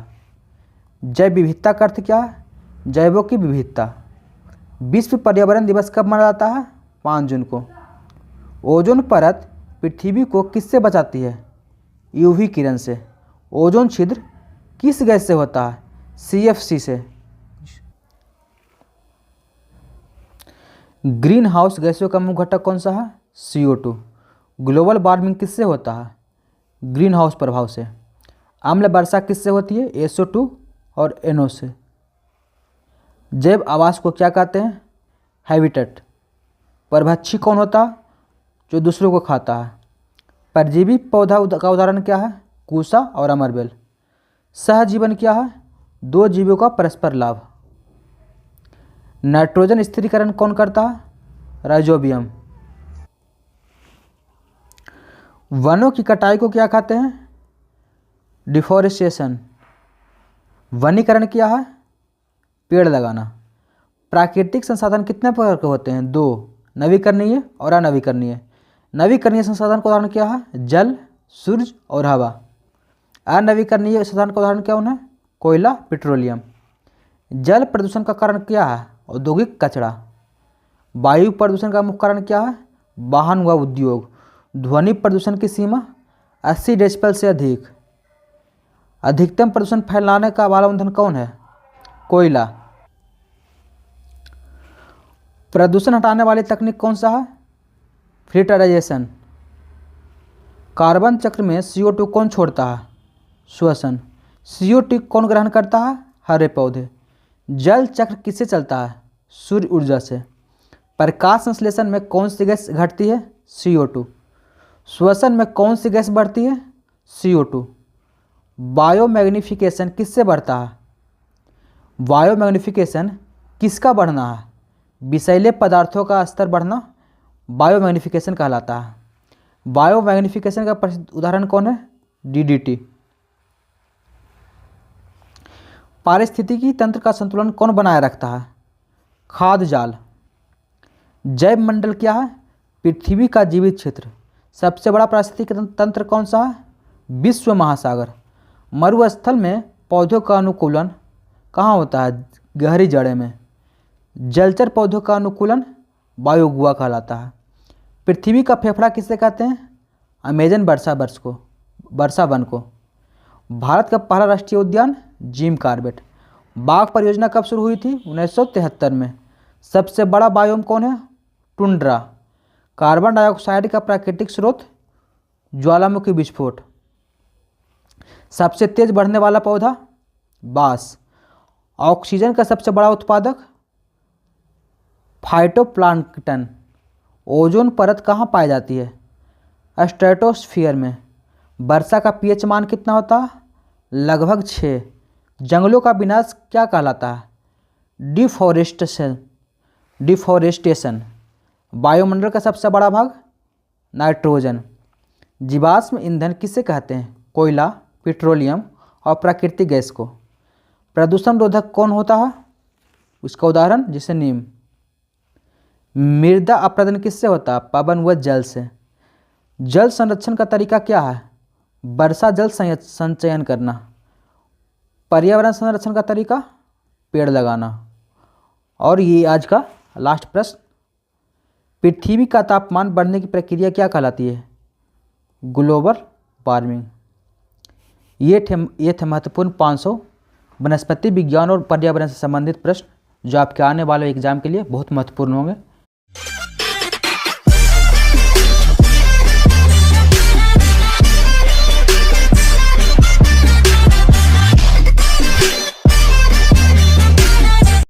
जैव विविधता का अर्थ क्या है? जैवों की विविधता। विश्व पर्यावरण दिवस कब मनाया जाता है? 5 जून को। ओजोन परत पृथ्वी को किससे बचाती है? यूवी किरण से। ओजोन छिद्र किस गैस से होता है? CFC से। ग्रीन हाउस गैसों का मुख्य घटक कौन सा है? CO2। ग्लोबल वार्मिंग किससे होता है? ग्रीन हाउस प्रभाव से। अम्ल वर्षा किससे होती है? SO2 और NO से। जैव आवास को क्या कहते हैं? हैबिटेट। परभक्षी कौन होता है? जो दूसरों को खाता है। परजीवी पौधा का उदाहरण क्या है? कूसा और अमरबेल। सहजीवन क्या है? 2 जीवों का परस्पर लाभ। नाइट्रोजन स्थिरीकरण कौन करता है? राइजोबियम। वनों की कटाई को क्या कहते हैं? डिफोरेस्टेशन। वनीकरण क्या है? पेड़ लगाना। प्राकृतिक संसाधन कितने प्रकार के होते हैं? 2, नवीकरणीय और अनवीकरणीय। नवीकरणीय संसाधन का उदाहरण क्या है? जल, सूर्य और हवा। अनवीकरणीय संसाधन का उदाहरण क्या है? कोयला, पेट्रोलियम। जल प्रदूषण का कारण क्या है? औद्योगिक कचरा। वायु प्रदूषण का मुख्य कारण क्या है? वाहन व उद्योग। ध्वनि प्रदूषण की सीमा 80 डेसिबल से अधिक। अधिकतम प्रदूषण फैलाने का वाला ईंधन कौन है? कोयला। प्रदूषण हटाने वाली तकनीक कौन सा है? फिल्टराइजेशन। कार्बन चक्र में CO2 कौन छोड़ता है? श्वसन। CO2 कौन ग्रहण करता है? हरे पौधे। जल चक्र किससे चलता है? सूर्य ऊर्जा से। प्रकाश संश्लेषण में कौन सी गैस घटती है? CO2। श्वसन में कौन सी गैस बढ़ती है? CO2। बायोमैग्निफिकेशन किससे बढ़ता है? बायोमैग्निफिकेशन किसका बढ़ना है? विषैले पदार्थों का स्तर बढ़ना बायोमैग्निफिकेशन कहलाता है। बायोमैग्निफिकेशन का प्रसिद्ध उदाहरण कौन है? DDT। पारिस्थितिकी तंत्र का संतुलन कौन बनाए रखता है? खाद्य जाल। जैव मंडल क्या है? पृथ्वी का जीवित क्षेत्र। सबसे बड़ा पारिस्थितिकी तंत्र कौन सा है? विश्व महासागर। मरुस्थल में पौधों का अनुकूलन कहाँ होता है? गहरी जड़ें में। जलचर पौधों का अनुकूलन बायोगुआ कहलाता है। पृथ्वी का फेफड़ा किससे कहते हैं? अमेजन वर्षा वन को। भारत का पहला राष्ट्रीय उद्यान जिम कॉर्बेट। बाघ परियोजना कब शुरू हुई थी? 1973 में। सबसे बड़ा बायोम कौन है? टुंड्रा। कार्बन डाइऑक्साइड का प्राकृतिक स्रोत ज्वालामुखी विस्फोट। सबसे तेज बढ़ने वाला पौधा? बांस। ऑक्सीजन का सबसे बड़ा उत्पादक फाइटोप्लैंक्टन। ओजोन परत कहाँ पाई जाती है? स्ट्रेटोस्फियर में। वर्षा का पीएच मान कितना होता है? लगभग 6। जंगलों का विनाश क्या कहलाता है? डिफॉरेस्टेशन। डिफॉरेस्टेशन। वायुमंडल का सबसे बड़ा भाग? नाइट्रोजन। जीवाश्म ईंधन किसे कहते हैं? कोयला, पेट्रोलियम और प्राकृतिक गैस को। प्रदूषण रोधक कौन होता है? उसका उदाहरण जैसे नीम। मृदा अपरदन किससे होता है? पवन व जल से। जल संरक्षण का तरीका क्या है? वर्षा जल संचयन करना। पर्यावरण संरक्षण का तरीका? पेड़ लगाना। और ये आज का लास्ट प्रश्न, पृथ्वी का तापमान बढ़ने की प्रक्रिया क्या कहलाती है? Global warming. ये थे महत्वपूर्ण 500 वनस्पति विज्ञान और पर्यावरण से संबंधित प्रश्न जो आपके आने वाले एग्जाम के लिए बहुत महत्वपूर्ण होंगे।